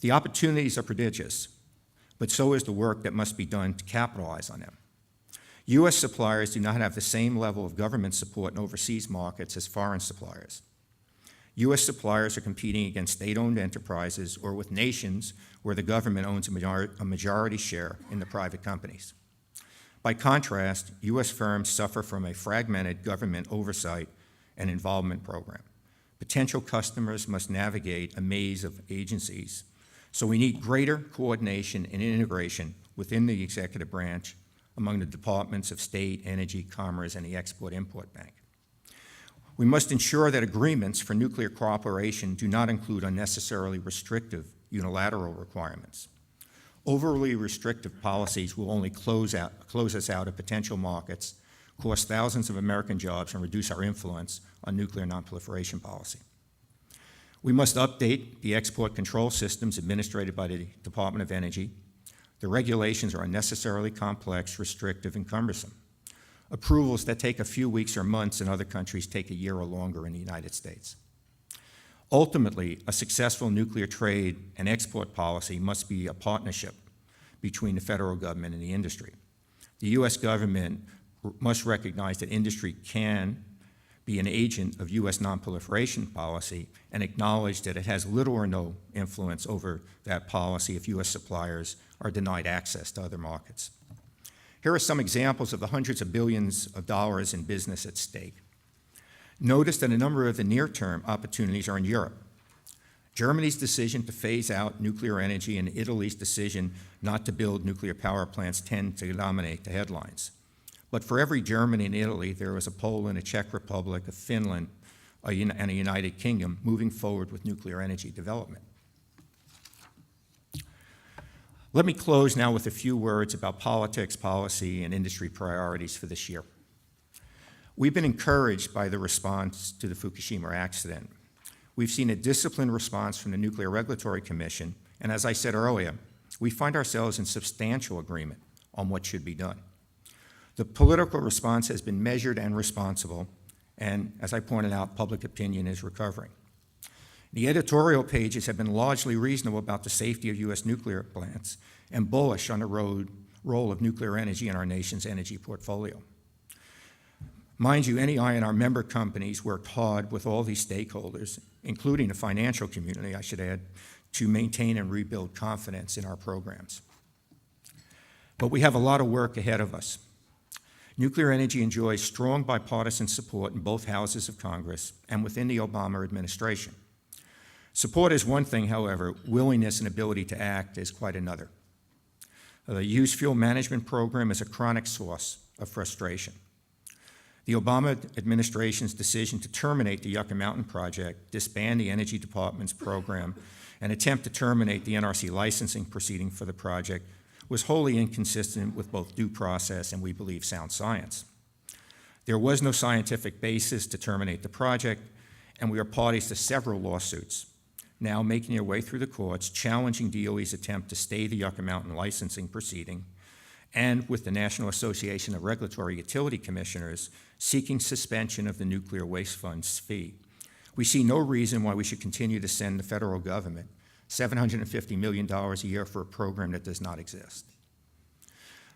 The opportunities are prodigious, but so is the work that must be done to capitalize on them. U.S. suppliers do not have the same level of government support in overseas markets as foreign suppliers. U.S. suppliers are competing against state-owned enterprises or with nations where the government owns a majority share in the private companies. By contrast, U.S. firms suffer from a fragmented government oversight and involvement program. Potential customers must navigate a maze of agencies, so we need greater coordination and integration within the executive branch among the departments of state, energy, commerce, and the Export-Import Bank. We must ensure that agreements for nuclear cooperation do not include unnecessarily restrictive unilateral requirements. Overly restrictive policies will only close us out of potential markets, cost thousands of American jobs, and reduce our influence on nuclear nonproliferation policy. We must update the export control systems administered by the Department of Energy. The regulations are unnecessarily complex, restrictive, and cumbersome. Approvals that take a few weeks or months in other countries take a year or longer in the United States. Ultimately, a successful nuclear trade and export policy must be a partnership between the federal government and the industry. The U.S. government must recognize that industry can be an agent of U.S. nonproliferation policy and acknowledge that it has little or no influence over that policy if U.S. suppliers are denied access to other markets. Here are some examples of the hundreds of billions of dollars in business at stake. Notice that a number of the near-term opportunities are in Europe. Germany's decision to phase out nuclear energy and Italy's decision not to build nuclear power plants tend to dominate the headlines. But for every Germany and Italy, there was a Poland, a Czech Republic, a Finland, and a United Kingdom moving forward with nuclear energy development. Let me close now with a few words about politics, policy, and industry priorities for this year. We've been encouraged by the response to the Fukushima accident. We've seen a disciplined response from the Nuclear Regulatory Commission, and as I said earlier, we find ourselves in substantial agreement on what should be done. The political response has been measured and responsible, and as I pointed out, public opinion is recovering. The editorial pages have been largely reasonable about the safety of U.S. nuclear plants and bullish on the role of nuclear energy in our nation's energy portfolio. Mind you, NEI and our member companies worked hard with all these stakeholders, including the financial community, I should add, to maintain and rebuild confidence in our programs. But we have a lot of work ahead of us. Nuclear energy enjoys strong bipartisan support in both houses of Congress and within the Obama administration. Support is one thing, however, willingness and ability to act is quite another. The Used Fuel Management Program is a chronic source of frustration. The Obama administration's decision to terminate the Yucca Mountain project, disband the Energy Department's program, and attempt to terminate the NRC licensing proceeding for the project was wholly inconsistent with both due process and, we believe, sound science. There was no scientific basis to terminate the project, and we are parties to several lawsuits, now making their way through the courts, challenging DOE's attempt to stay the Yucca Mountain licensing proceeding, and with the National Association of Regulatory Utility Commissioners seeking suspension of the Nuclear Waste Fund's fee. We see no reason why we should continue to send the federal government $750 million a year for a program that does not exist.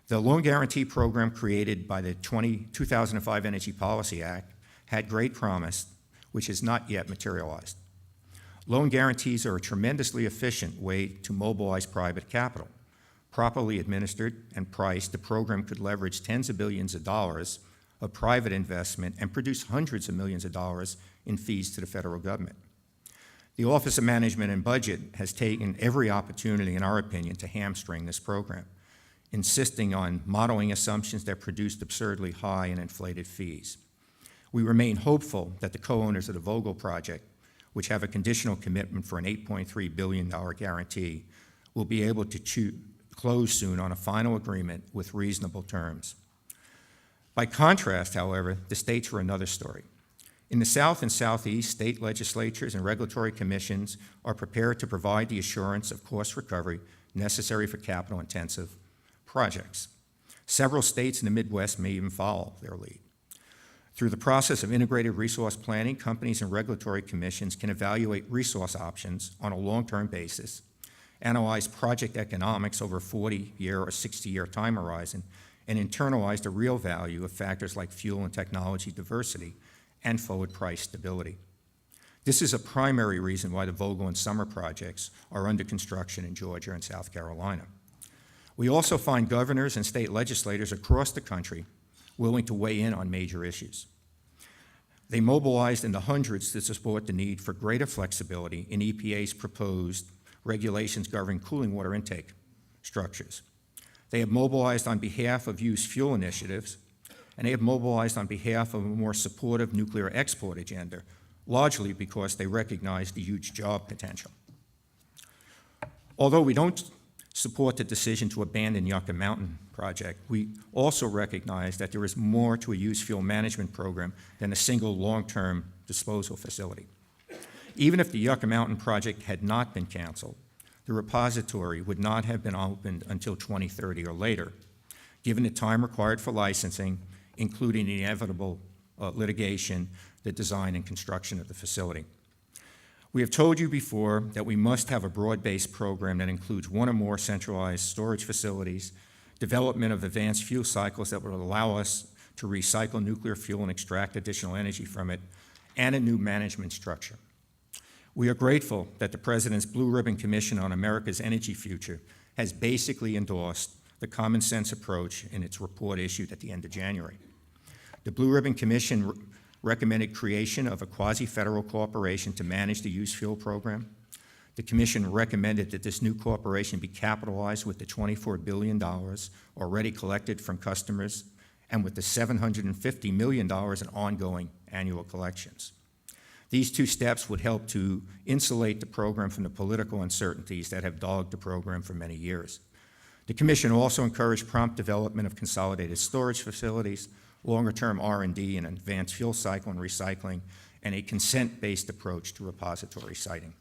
The Loan Guarantee Program created by the 2005 Energy Policy Act had great promise, which has not yet materialized. Loan guarantees are a tremendously efficient way to mobilize private capital. Properly administered and priced, the program could leverage tens of billions of dollars of private investment and produce hundreds of millions of dollars in fees to the federal government. The Office of Management and Budget has taken every opportunity, in our opinion, to hamstring this program, insisting on modeling assumptions that produced absurdly high and inflated fees. We remain hopeful that the co-owners of the Vogtle project, which have a conditional commitment for an $8.3 billion guarantee, will be able to close soon on a final agreement with reasonable terms. By contrast, however, the states are another story. In the South and Southeast, state legislatures and regulatory commissions are prepared to provide the assurance of cost recovery necessary for capital-intensive projects. Several states in the Midwest may even follow their lead. Through the process of integrated resource planning, companies and regulatory commissions can evaluate resource options on a long-term basis analyzed project economics over a 40-year or 60-year time horizon, and internalized the real value of factors like fuel and technology diversity and forward price stability. This is a primary reason why the Vogtle and Summer projects are under construction in Georgia and South Carolina. We also find governors and state legislators across the country willing to weigh in on major issues. They mobilized in the hundreds to support the need for greater flexibility in EPA's proposed regulations governing cooling water intake structures. They have mobilized on behalf of used fuel initiatives, and they have mobilized on behalf of a more supportive nuclear export agenda, largely because they recognize the huge job potential. Although we don't support the decision to abandon Yucca Mountain project, we also recognize that there is more to a used fuel management program than a single long-term disposal facility. Even if the Yucca Mountain project had not been canceled, the repository would not have been opened until 2030 or later, given the time required for licensing, including the inevitable litigation, the design and construction of the facility. We have told you before that we must have a broad-based program that includes one or more centralized storage facilities, development of advanced fuel cycles that will allow us to recycle nuclear fuel and extract additional energy from it, and a new management structure. We are grateful that the President's Blue Ribbon Commission on America's Energy Future has basically endorsed the common sense approach in its report issued at the end of January. The Blue Ribbon Commission recommended creation of a quasi-federal corporation to manage the used fuel program. The Commission recommended that this new corporation be capitalized with the $24 billion already collected from customers and with the $750 million in ongoing annual collections. These two steps would help to insulate the program from the political uncertainties that have dogged the program for many years. The Commission also encouraged prompt development of consolidated storage facilities, longer-term R&D and advanced fuel cycle and recycling, and a consent-based approach to repository siting.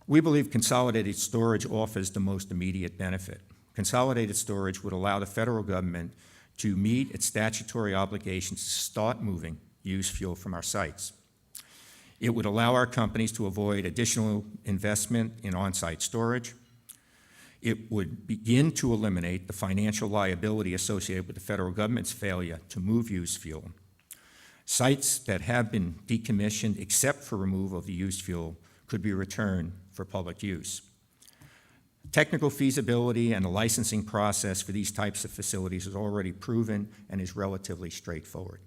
We believe consolidated storage offers the most immediate benefit. Consolidated storage would allow the federal government to meet its statutory obligations to start moving used fuel from our sites. It would allow our companies to avoid additional investment in on-site storage. It would begin to eliminate the financial liability associated with the federal government's failure to move used fuel. Sites that have been decommissioned except for removal of the used fuel could be returned for public use. Technical feasibility and the licensing process for these types of facilities is already proven and is relatively straightforward.